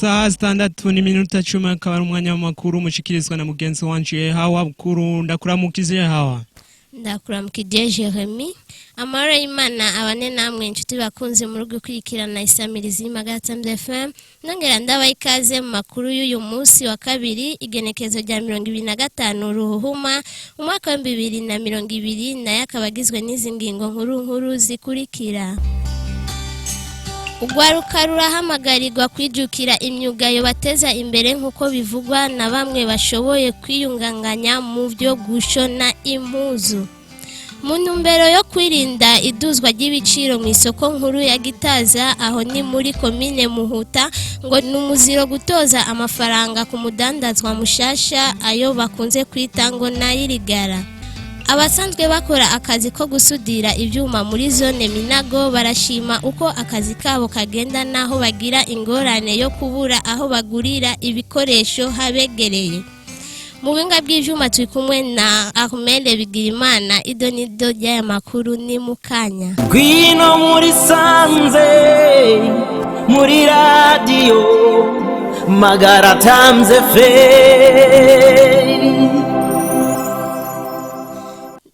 Saa standatu ni minuta 10 akaba ari umwanya w'amakuru mushikirizwa na mugenzi wanje Hawa BUKURU. Ndakuramukije Hawa. Ndakuramukije Jeremy. Amara Imana abane namwe inshuti bakunze muri gukurikira na isamirizi Magatambe FM. Nongera ndabaye ikaze mu makuru y'uyu munsi wa kabiri igenekerezo rya 2025 ruhuma umwaka wa 2020 nayo akabagizwe nizi ngingo nkuru zikurikira. Ugwaruka rurahamagarirwa kwijukira imyuga yo bateza imbere nkuko bivugwa na bamwe bashoboye kwiyunganganya mu byo gushona impuzu. Muntumbero yo kwirinda iduzwa ry'ibiciro mw'Isoko nkuru ya Gitaza aho ni muri Commune Muhuta ngo numuziro gutoza amafaranga ku mudandazwa mushasha ayo bakunze kwita ngo nayo irigara. Abasanzwe bakora akazi ko gusudira ibyuma muri zone Minago barashima uko akazi kabo kagenda naho bagira ingorane yo kubura aho bagurira ibikoresho habegereye. Mu binga bw'ivyuma turi kumwe na Ahmele Bigirimana idonido y'aya makuru ni mukanya. Gwino muri sanze muri radio magara tamze fe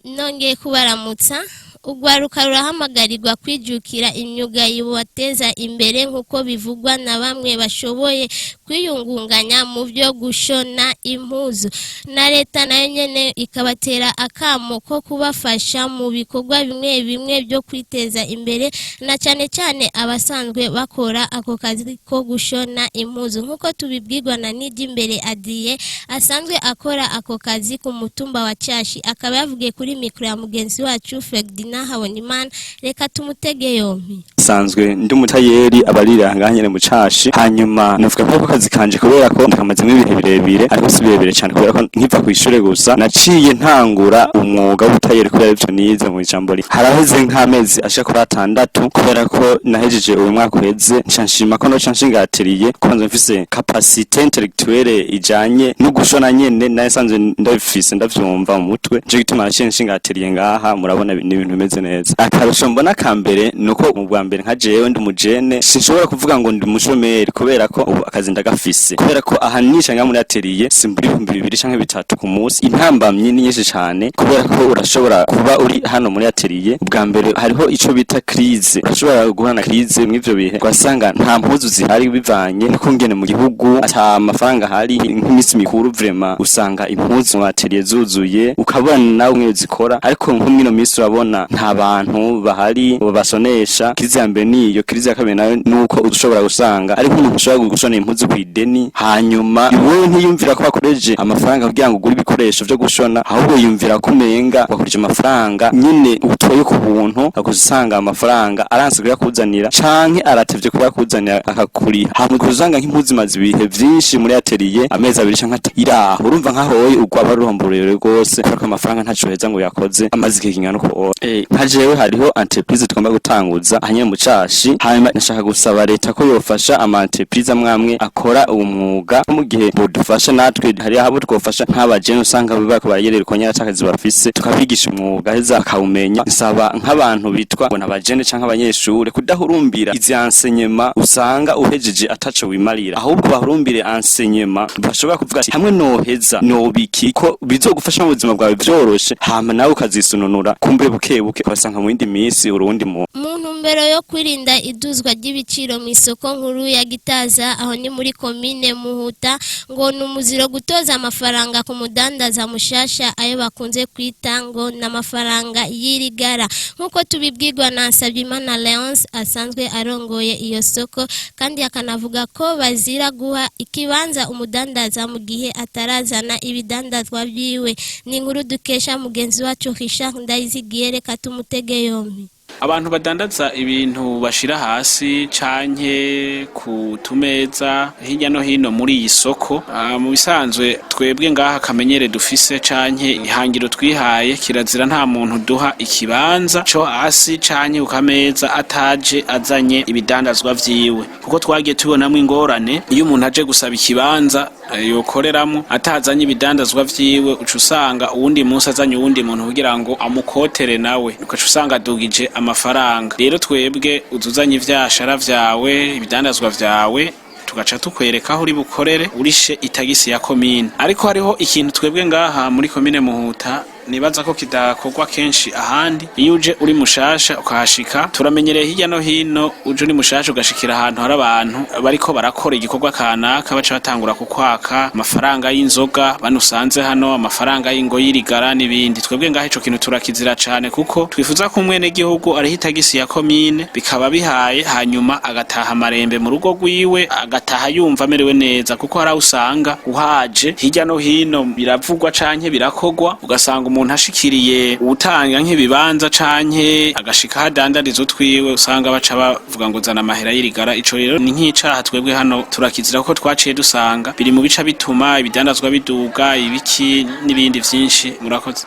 nongeye kubaramutsa. Ugwaruka rurahamagarirwa kwijukira imyuga yibateza imbere nkuko bivugwa na bamwe bashoboye kwiyungunganya mu byo gushona impuzu na leta nayo nyene ikabatera akamo ko kubafasha mu bikorwa bimwe byo kwiteza imbere na cyane abasanzwe bakora ako kazi ko gushona impuzu nkuko tubibwirwa na Nidi imbere adiye asanzwe akora ako kazi ku mutumba wa Cyashi akaba yavugiye kuri mikro ya mugenzi wacu Fegdina Habonimana reka tumutege yombi. Sanzwe ndi umutayeri abarira nganyene mu Cyashi hanyuma navuga ko akazi kanje kubera ko ndakamazemo ibihe birebire ariko si birebire cyane kubera ko nkiva ku ishure gusa naciye ntangura umwuga w'ubutayeri kubera ivyo nize mu ijambo ri haraheze nk'amezi ashaka kuri 6 kubera ko nahejeje uyu mwaka uheze nshima ko no nshingatiriye kwanza mfise capacité intellectuelle ijanye no gushona nyene naye sanzwe ndabifise ndavyumva mu mutwe je gituma nshingatiriye ngaha murabona ibintu bimeze neza. Akarusho mbona kambere nuko mu bwa mbere nka jewe ndi umujene sinshobora kuvuga ngo ndi umushomeri kubera ko ubu akazi ndagafise kubera ko ahanisha nga muri atelier simburi 2 canke 3 ku munsi intambamye ni nyinshi cyane kubera ko urashobora kuba uri hano muri atelier ubwa mbere hariho ico bita crise urashobora guhana crise mw'ivyo bihe kwasanga nta mpuzu zihari bivanye no kungene mu gihugu ata amafaranga hari nk'imisi mikuru vraiment usanga impuzu mu atelier zuzuye ukabona nawe mwe zikora ariko nk'umwino misi urabona nta bantu bahari babasonesha crise ya mbere niyo crise ya kabiri nayo nuko ushobora gusanga ariko umuntu ushobora gushona impuzu ku ideni hanyuma wowe ntiyumvira ko bakoreje amafaranga kugira ngo ugure ibikoresho byo gushona ahubwo yumvira ko umenga bakoreje amafaranga nyine utoye ku buntu akuzanga amafaranga aransigira kuzanira canke aratevye kuba kuzanira akakuri hamwe kuzanga nk'impuzu mazi bihe vyinshi muri atelier amezi 2 canke iraho urumva nkaho wowe ugwaba ruhomborere rwose kuko amafaranga ntaco heza ngo yakoze amazi kingana uko nkajewe hariho entreprise tugomba gutanguza ahanye mu Cyashi hanyuma nashaka gusaba leta ko yofasha ama entreprise amwamwe akora umwuga mu gihe budufasha natwe hari abo twofasha nk'abajene usanga bibako barayerera ko nyaracakazi bafise tukabigisha umwuga heza akawumenya nsaba nk'abantu bitwa ngo nabajene canke abanyeshure kudahurumbira izi enseignement usanga uhejeje ataco wimarira ahubwo bahurumbire enseignement bashobora kuvuga ati hamwe noheza nobiki ko bizogufasha mu buzima bwawe byoroshe hama nawe ukazisununura kumbe bukebuke basanga mu yindi misi urundi Muntumbero yo kwirinda iduzwa ry'ibiciro mw'Isoko nkuru ya Gitaza aho ni muri Commune Muhuta ngo numuziro gutoza amafaranga ku mudandaza mushasha ayo bakunze kwita ngo n'amafaranga y'irigara nkuko tubibwirwa na Sabyimana Leonce asanzwe arongoye iyo soko kandi akanavuga ko bazira guha ikibanza umudandaza mu gihe atarazana ibidandazwa byiwe ni nkuru dukesha mugenzi wacu Richard Ndayizigiye reka tumutege yombi. Abantu badandaza ibintu bashira hasi canke ku tumeza hirya no hino muri iyi soko mu bisanzwe twebwe ngaha kamenyere dufise canke ihangiro twihaye kirazira nta muntu duha ikibanza co hasi canke ukameza ataje azanye ibidandazwa vyiwe kuko twagiye tubonamwe ingorane iyo umuntu aje gusaba ikibanza yokoreramo atazanye ibidandazwa vyiwe ucusanga uwundi munsi azanye uwundi muntu kugira ngo amukotere nawe ucusanga dugije amafaranga rero twebwe uzuzanye ivyashara vyawe ibidandazwa vyawe tugaca tukwereka aho uri bukorere urishe itagisi ya komine. Ariko hariho ikintu twebwe ngaha muri Commune Muhuta nibaza ko kidakorwa kenshi ahandi. Iyo uje uri mushasha ukahashika, turamenyereye hirya no hino uje uri mushasha ugashikira ahantu hari abantu bariko barakora igikorwa kanaka, baca batangura kukwaka amafaranga y'inzoga, banusanze hano amafaranga y'ingo y'irigara n'ibindi. Twebwe ngaho ico kintu turakizira cane, kuko twifuza ko umwene gihugu ari hitagisi ya komine bikaba bihaye, hanyuma agataha marembe mu rugo rwiwe, agataha yumva amerewe neza, kuko hari usanga uhaje hirya no hino biravugwa canke birakogwa, ugasanga umuntu ashikiriye utanga nk'ibibanza canke agashika hadandarizo twiwe, usanga baca bavuga ngo zana amahera y'irigara. Ico rero ni nk'icaha twebwe hano turakizira, kuko twaciye dusanga biri mu bica bituma ibidandazwa biduga, ibiki n'ibindi vyinshi. Murakoze.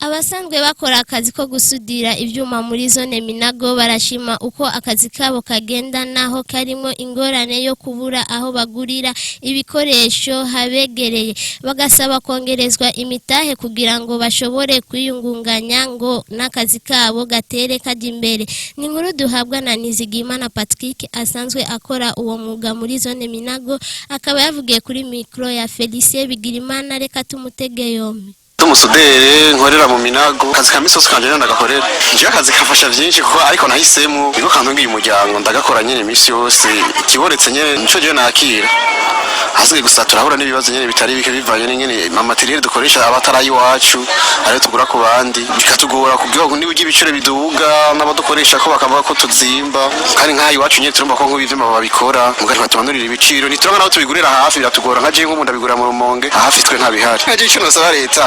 Abasanzwe bakora akazi ko gusudira ivyuma muri zone Minago barashima uko akazi kabo kagenda, naho karimo ingorane yo kubura aho bagurira ibikoresho habegereye. Bagasaba kongerezwa imitahe kugira ngo bashobore kwiyungunganya ngo n'akazi kabo gatere kajya imbere. Ni nkuru duhabwa na Nizigimana Patrick asanzwe akora uwo mwuga muri zone Minago, akaba yavugiye kuri micro ya Felicie Bigirimana. Reka tumutege yombi. Umusudere nkorera mu Minago, kazi ka misozi kanje ndagakorera. Nje akazi kafasha byinshi, kuko ariko nahisemo niko kantungiye umuryango, ndagakora nyene imisi yose. Ikiboretse nyene nico je nakira. Hasigaye gusa turahura n'ibibazo nyene bitari bike bivanye n'ingene amateriel dukoresha abatarayi iwacu, ari tugura ku bandi, bikatugora kubyo niba ibiciro biduga n'abadukoresha ko bakavuga ko tuzimba. Kandi nk'ayi iwacu nyene turumva ko nk'ibivima babikora, mugari batumanurira ibiciro, nituranga naho tubigurira hafi biratugora. Nka je nk'umuntu abigura mu Rumonge hafi twe ntabihari. Nkaje ico nasaba leta,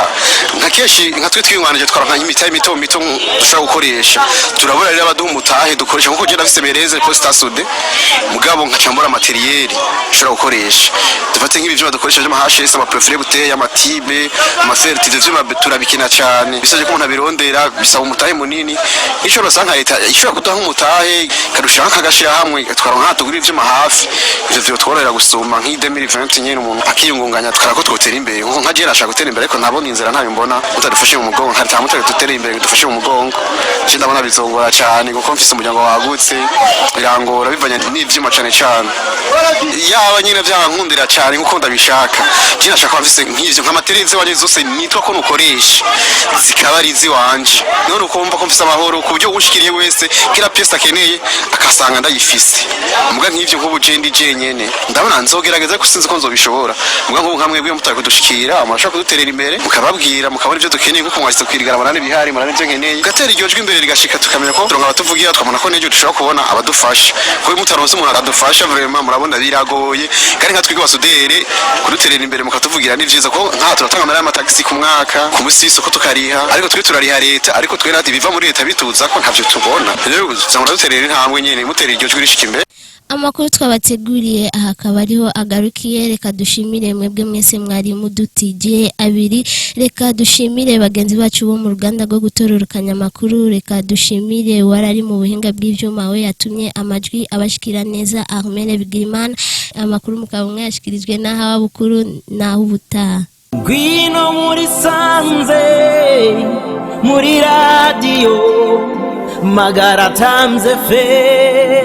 nka keshi nka twe twingwanije twaranka imitahe mito mito dushaka gukoresha, turabura rero abaduha umutahe dukoresha, kuko je ndafise bereze posta sode mugabo nkacambura materiel dushaka gukoresha. Dufate nk'ibivyo dukoresha by'amahashese, amaprofile buteye, amatibe, amaferti, ivyo turabikina cyane. Bisaje ko umuntu abirondera bisaba umutahe munini. Ico rosanga leta ishobora kudaha umutahe karusha nkagashira hamwe, twaronka tugura ivyo mahafi, ivyo tworera gusuma nk'i 2020 nyene umuntu akiyungunganya twarako twotera imbere. Nko nka je nashaka gutera imbere, ariko ntabona inzira ntayo mbona utadufashe mu mugongo. Kandi tamutare tutera imbere dufashe mu mugongo, je ndabona bizongora cyane, kuko mfise umuryango wagutse, birangora bivanye n'ivyuma cyane cyane. Yaba nyine vyankundira cyane nkuko ndabishaka. Je nashaka mfise nk'ivyo nk'amaterize wanje zose nitwa ko nukoresha zikaba ari ziwanje, none ukumva ko mfise amahoro ku buryo ushikiriye wese kila pièce akeneye akasanga ndayifise. Muga nk'ivyo nk'ubu je ndi jenyene ndabona nzogerageza ko sinzi ko nzobishobora. Muga nk'ubu nkamwe bwe mutari kudushikira, amashaka kuduterera imbere, mukababwira mukabona ivyo dukeneye, nkuko mwashitse kwirigara marane bihari marane ivyo nkeneye, gatera iryo jwi imbere rigashika, tukamenya ko turonka abatuvugira, twamana ko n'ejo dushaka kubona abadufasha. Ko mutaronse umuntu adufasha vraiment murabona biragoye. Kandi nka twiga basudere kuduterera imbere mukatuvugira ni vyiza, ko nka turatanga amara y'amataxi ku mwaka ku musi w'Isoko tukariha, ariko twe turariha leta, ariko twe nati biva muri leta bituza ko ntavyo tubona. Rero zamura duterera intambwe nyene muterera iryo jwi rishika imbere. Amakuru twabateguriye aha akaba ariho agarukiye. Reka dushimire mwebwe mwese mwari mudutije abiri. Reka dushimire bagenzi bacu bo mu ruganda rwo gutororokanya amakuru. Reka dushimire warari mu buhinga bw'ivyuma we yatumye amajwi abashikira neza, Armene Bigirimana. Amakuru mukaba mwashikirijwe na Hawa BUKURU, naho ubutaha. Ngwino muri sanze muri radio magara tamze fe.